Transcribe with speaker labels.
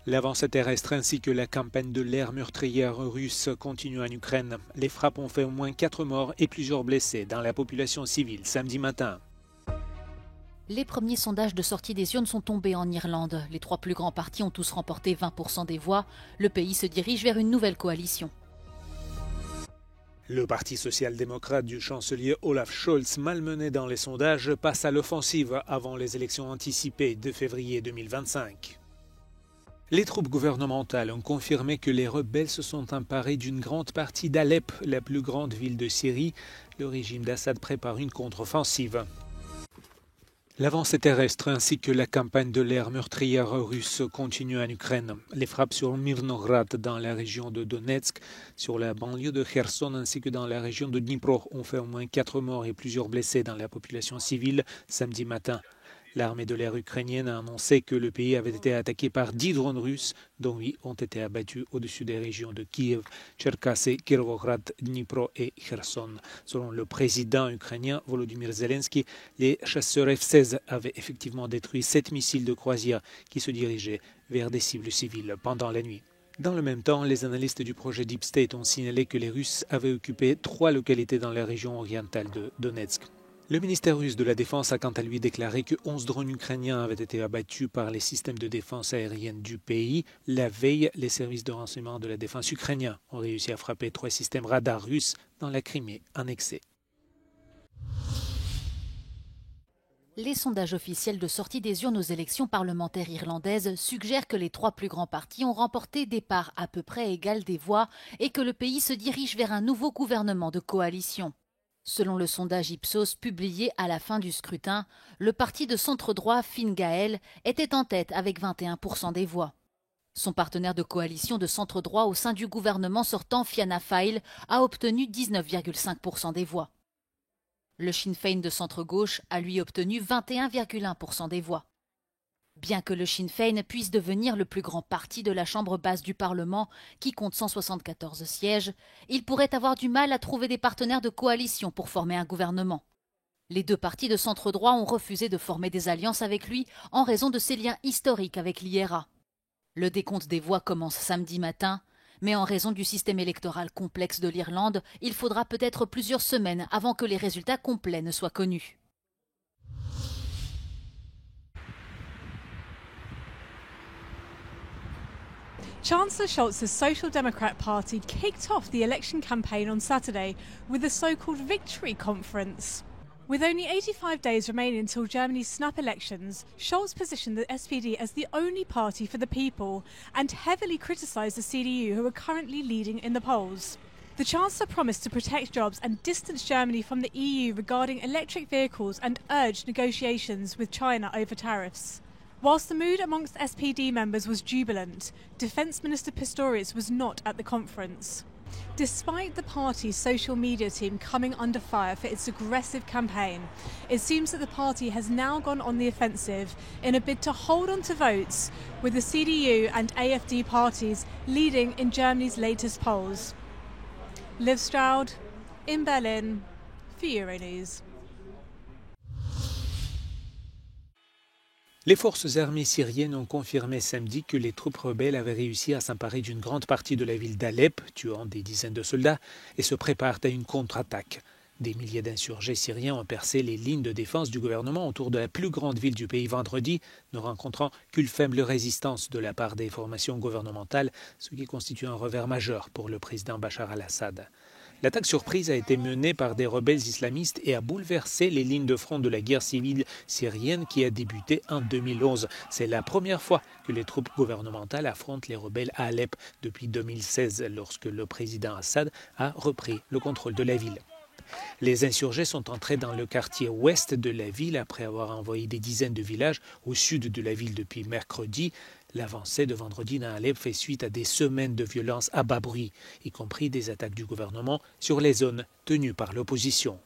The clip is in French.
Speaker 1: L'avancée terrestre ainsi que la campagne de l'air meurtrière russe continuent en Ukraine. Les frappes ont fait au moins 4 morts et plusieurs blessés dans la population civile samedi matin.
Speaker 2: Les premiers sondages de sortie des urnes sont tombés en Irlande. Les 3 plus grands partis ont tous remporté 20% des voix. Le pays se dirige vers une nouvelle coalition.
Speaker 1: Le parti social-démocrate du chancelier Olaf Scholz, malmené dans les sondages, passe à l'offensive avant les élections anticipées de février 2025. Les troupes gouvernementales ont confirmé que les rebelles se sont emparés d'une grande partie d'Alep, la plus grande ville de Syrie. Le régime d'Assad prépare une contre-offensive. L'avancée terrestre ainsi que la campagne de l'air meurtrière russe continuent en Ukraine. Les frappes sur Mirnograd dans la région de Donetsk, sur la banlieue de Kherson ainsi que dans la région de Dnipro ont fait au moins 4 morts et plusieurs blessés dans la population civile samedi matin. L'armée de l'air ukrainienne a annoncé que le pays avait été attaqué par 10 drones russes, dont 8 ont été abattus au-dessus des régions de Kiev, Tcherkassy, Kirovograd, Dnipro et Kherson. Selon le président ukrainien Volodymyr Zelensky, les chasseurs F-16 avaient effectivement détruit 7 missiles de croisière qui se dirigeaient vers des cibles civiles pendant la nuit. Dans le même temps, les analystes du projet Deep State ont signalé que les Russes avaient occupé 3 localités dans la région orientale de Donetsk. Le ministère russe de la Défense a quant à lui déclaré que 11 drones ukrainiens avaient été abattus par les systèmes de défense aérienne du pays. La veille, les services de renseignement de la défense ukrainiens ont réussi à frapper 3 systèmes radars russes dans la Crimée annexée.
Speaker 2: Les sondages officiels de sortie des urnes aux élections parlementaires irlandaises suggèrent que les 3 plus grands partis ont remporté des parts à peu près égales des voix et que le pays se dirige vers un nouveau gouvernement de coalition. Selon le sondage Ipsos publié à la fin du scrutin, le parti de centre-droit Fine Gael était en tête avec 21% des voix. Son partenaire de coalition de centre-droit au sein du gouvernement sortant, Fianna Fáil, a obtenu 19,5% des voix. Le Sinn Féin de centre-gauche a lui obtenu 21,1% des voix. Bien que le Sinn Féin puisse devenir le plus grand parti de la Chambre basse du Parlement, qui compte 174 sièges, il pourrait avoir du mal à trouver des partenaires de coalition pour former un gouvernement. Les 2 partis de centre-droit ont refusé de former des alliances avec lui en raison de ses liens historiques avec l'IRA. Le décompte des voix commence samedi matin, mais en raison du système électoral complexe de l'Irlande, il faudra peut-être plusieurs semaines avant que les résultats complets ne soient connus.
Speaker 3: Chancellor Scholz's Social Democrat Party kicked off the election campaign on Saturday with a so-called victory conference. With only 85 days remaining until Germany's snap elections, Scholz positioned the SPD as the only party for the people and heavily criticised the CDU, who are currently leading in the polls. The Chancellor promised to protect jobs and distance Germany from the EU regarding electric vehicles and urged negotiations with China over tariffs. Whilst the mood amongst SPD members was jubilant, Defence Minister Pistorius was not at the conference. Despite the party's social media team coming under fire for its aggressive campaign, it seems that the party has now gone on the offensive in a bid to hold on to votes, with the CDU and AfD parties leading in Germany's latest polls. Liv Stroud, in Berlin, for Euronews.
Speaker 1: Les forces armées syriennes ont confirmé samedi que les troupes rebelles avaient réussi à s'emparer d'une grande partie de la ville d'Alep, tuant des dizaines de soldats, et se préparent à une contre-attaque. Des milliers d'insurgés syriens ont percé les lignes de défense du gouvernement autour de la plus grande ville du pays vendredi, ne rencontrant qu'une faible résistance de la part des formations gouvernementales, ce qui constitue un revers majeur pour le président Bachar al-Assad. L'attaque surprise a été menée par des rebelles islamistes et a bouleversé les lignes de front de la guerre civile syrienne qui a débuté en 2011. C'est la première fois que les troupes gouvernementales affrontent les rebelles à Alep depuis 2016, lorsque le président Assad a repris le contrôle de la ville. Les insurgés sont entrés dans le quartier ouest de la ville après avoir envoyé des dizaines de villages au sud de la ville depuis mercredi. L'avancée de vendredi dans Alep fait suite à des semaines de violence à bas bruit, y compris des attaques du gouvernement sur les zones tenues par l'opposition.